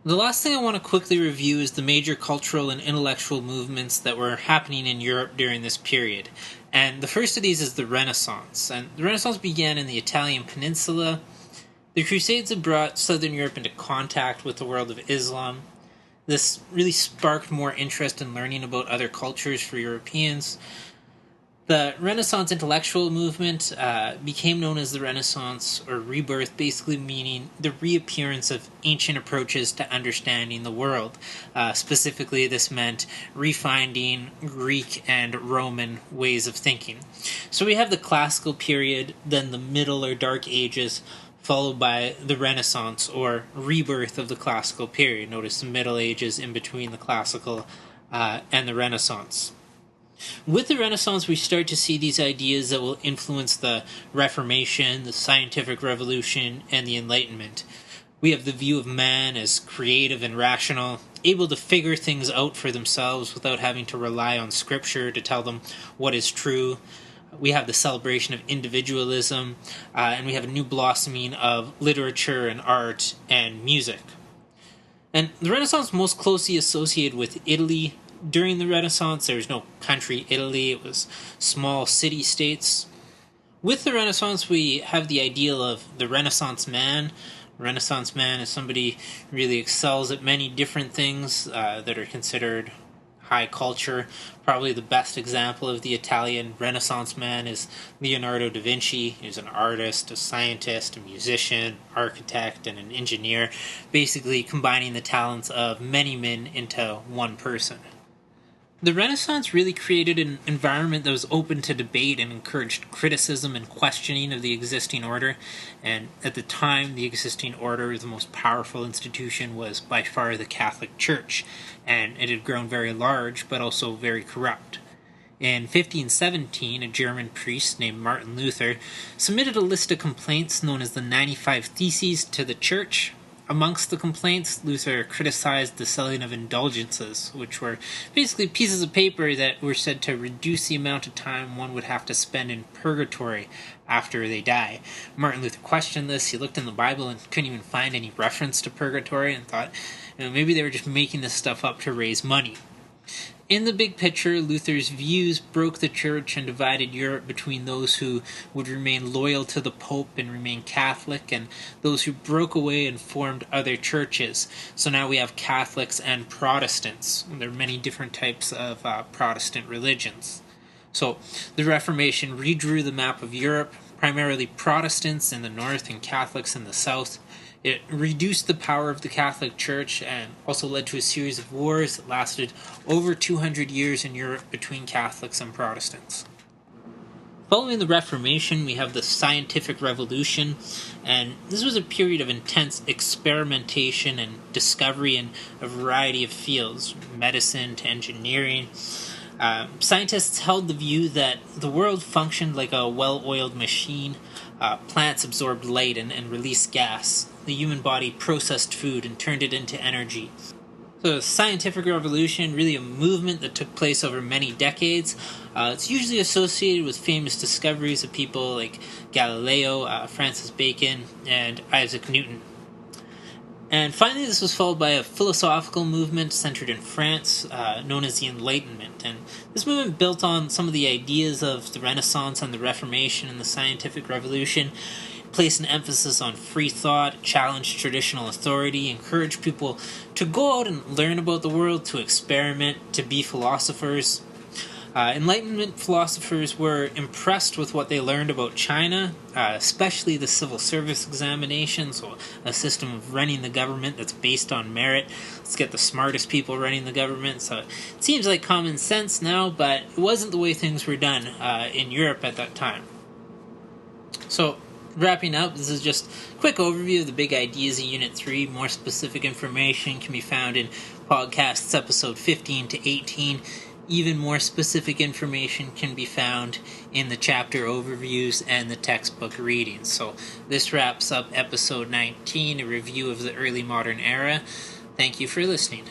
The last thing I want to quickly review is the major cultural and intellectual movements that were happening in Europe during this period. And the first of these is the Renaissance. And the Renaissance began in the Italian peninsula. The Crusades had brought Southern Europe into contact with the world of Islam. This really sparked more interest in learning about other cultures for Europeans. The Renaissance intellectual movement became known as the Renaissance, or rebirth, basically meaning the reappearance of ancient approaches to understanding the world. Specifically, this meant refinding Greek and Roman ways of thinking. So we have the classical period, then the Middle or Dark Ages, followed by the Renaissance, or rebirth of the classical period. Notice the Middle Ages in between the classical and the Renaissance. With the Renaissance, we start to see these ideas that will influence the Reformation, the Scientific Revolution, and the Enlightenment. We have the view of man as creative and rational, able to figure things out for themselves without having to rely on Scripture to tell them what is true. We have the celebration of individualism, and we have a new blossoming of literature and art and music. And the Renaissance most closely associated with Italy. During the Renaissance, there was no country Italy, it was small city-states. With the Renaissance, we have the ideal of the Renaissance man. Renaissance man is somebody who really excels at many different things that are considered high culture. Probably the best example of the Italian Renaissance man is Leonardo da Vinci. He's an artist, a scientist, a musician, architect, and an engineer, basically combining the talents of many men into one person. The Renaissance really created an environment that was open to debate and encouraged criticism and questioning of the existing order. And at the time, the existing order, the most powerful institution, was by far the Catholic Church. And it had grown very large, but also very corrupt. In 1517, a German priest named Martin Luther submitted a list of complaints known as the 95 Theses to the Church. Amongst the complaints, Luther criticized the selling of indulgences, which were basically pieces of paper that were said to reduce the amount of time one would have to spend in purgatory after they die. Martin Luther questioned this. He looked in the Bible and couldn't even find any reference to purgatory and thought, maybe they were just making this stuff up to raise money. In the big picture, Luther's views broke the church and divided Europe between those who would remain loyal to the Pope and remain Catholic, and those who broke away and formed other churches. So now we have Catholics and Protestants. There are many different types of Protestant religions. So the Reformation redrew the map of Europe, primarily Protestants in the north and Catholics in the south. It reduced the power of the Catholic Church and also led to a series of wars that lasted over 200 years in Europe between Catholics and Protestants. Following the Reformation, we have the Scientific Revolution, and this was a period of intense experimentation and discovery in a variety of fields, medicine to engineering. Scientists held the view that the world functioned like a well-oiled machine. Plants absorbed light and released gas. The human body processed food and turned it into energy. So the scientific revolution, really a movement that took place over many decades. It's usually associated with famous discoveries of people like Galileo, Francis Bacon, and Isaac Newton. And finally, this was followed by a philosophical movement centered in France, known as the Enlightenment. And this movement built on some of the ideas of the Renaissance and the Reformation and the Scientific Revolution, placed an emphasis on free thought, challenged traditional authority, encouraged people to go out and learn about the world, to experiment, to be philosophers. Enlightenment philosophers were impressed with what they learned about China, especially the civil service examination, so a system of running the government that's based on merit. Let's get the smartest people running the government. So it seems like common sense now, but it wasn't the way things were done in Europe at that time. So, wrapping up, this is just a quick overview of the big ideas of Unit 3. More specific information can be found in podcasts episode 15 to 18. Even more specific information can be found in the chapter overviews and the textbook readings. So this wraps up episode 19, a review of the early modern era. Thank you for listening.